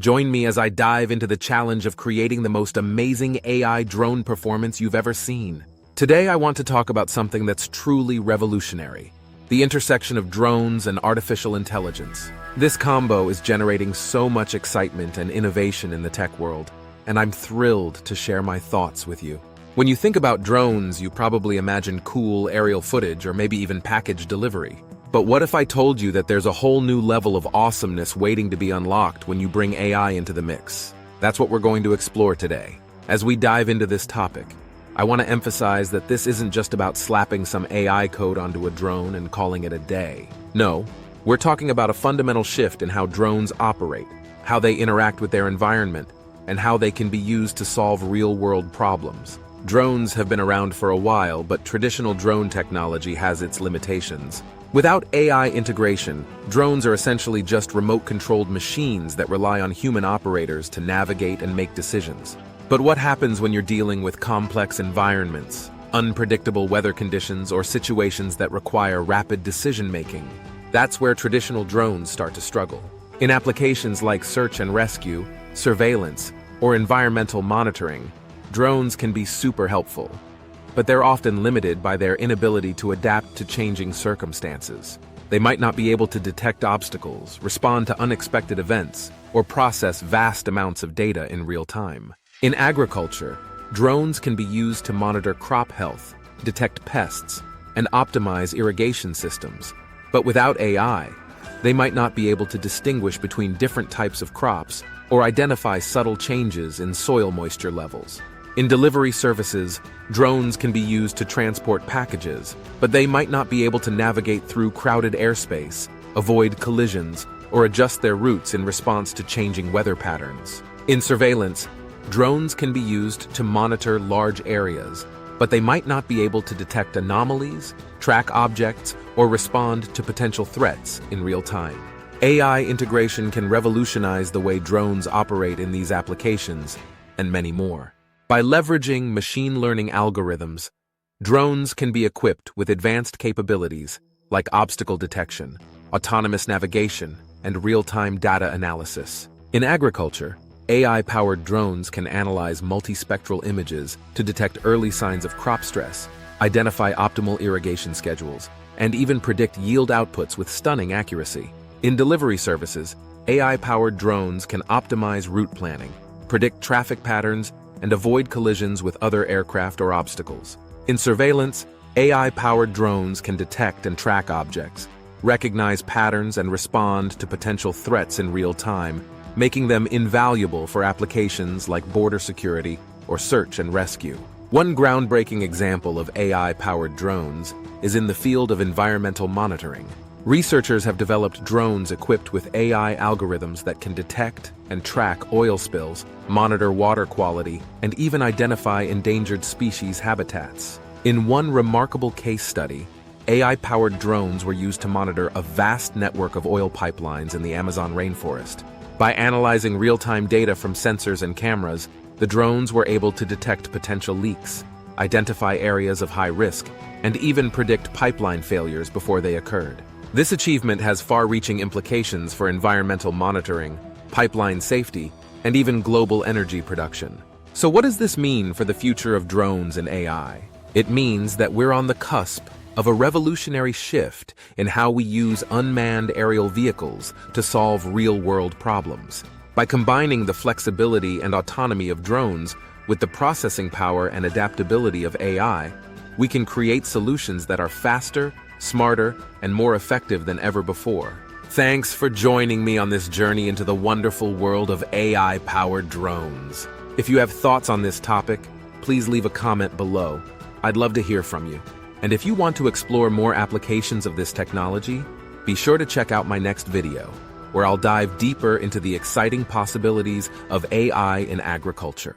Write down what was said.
Join me as I dive into the challenge of creating the most amazing AI drone performance you've ever seen. Today I want to talk about something that's truly revolutionary: the intersection of drones and artificial intelligence. This combo is generating so much excitement and innovation in the tech world, and I'm thrilled to share my thoughts with you. When you think about drones, you probably imagine cool aerial footage or maybe even package delivery. But what if I told you that there's a whole new level of awesomeness waiting to be unlocked when you bring AI into the mix? That's what we're going to explore today. As we dive into this topic, I want to emphasize that this isn't just about slapping some AI code onto a drone and calling it a day. No, we're talking about a fundamental shift in how drones operate, how they interact with their environment, and how they can be used to solve real-world problems. Drones have been around for a while, but traditional drone technology has its limitations. Without AI integration, drones are essentially just remote-controlled machines that rely on human operators to navigate and make decisions. But what happens when you're dealing with complex environments, unpredictable weather conditions, or situations that require rapid decision-making? That's where traditional drones start to struggle. In applications like search and rescue, surveillance, or environmental monitoring, drones can be super helpful, but they're often limited by their inability to adapt to changing circumstances. They might not be able to detect obstacles, respond to unexpected events, or process vast amounts of data in real time. In agriculture, drones can be used to monitor crop health, detect pests, and optimize irrigation systems. But without AI, they might not be able to distinguish between different types of crops or identify subtle changes in soil moisture levels. In delivery services, drones can be used to transport packages, but they might not be able to navigate through crowded airspace, avoid collisions, or adjust their routes in response to changing weather patterns. In surveillance, drones can be used to monitor large areas, but they might not be able to detect anomalies, track objects, or respond to potential threats in real time. AI integration can revolutionize the way drones operate in these applications, and many more. By leveraging machine learning algorithms, drones can be equipped with advanced capabilities like obstacle detection, autonomous navigation, and real-time data analysis. In agriculture, AI-powered drones can analyze multispectral images to detect early signs of crop stress, identify optimal irrigation schedules, and even predict yield outputs with stunning accuracy. In delivery services, AI-powered drones can optimize route planning, predict traffic patterns, and avoid collisions with other aircraft or obstacles. In surveillance, AI-powered drones can detect and track objects, recognize patterns, and respond to potential threats in real time, making them invaluable for applications like border security or search and rescue. One groundbreaking example of AI-powered drones is in the field of environmental monitoring. Researchers have developed drones equipped with AI algorithms that can detect and track oil spills, monitor water quality, and even identify endangered species habitats. In one remarkable case study, AI-powered drones were used to monitor a vast network of oil pipelines in the Amazon rainforest. By analyzing real-time data from sensors and cameras, the drones were able to detect potential leaks, identify areas of high risk, and even predict pipeline failures before they occurred. This achievement has far-reaching implications for environmental monitoring, pipeline safety, and even global energy production. So what does this mean for the future of drones and AI? It means that we're on the cusp of a revolutionary shift in how we use unmanned aerial vehicles to solve real-world problems. By combining the flexibility and autonomy of drones with the processing power and adaptability of AI, we can create solutions that are faster, smarter, and more effective than ever before. Thanks for joining me on this journey into the wonderful world of AI-powered drones. If you have thoughts on this topic, please leave a comment below. I'd love to hear from you. And if you want to explore more applications of this technology, be sure to check out my next video, where I'll dive deeper into the exciting possibilities of AI in agriculture.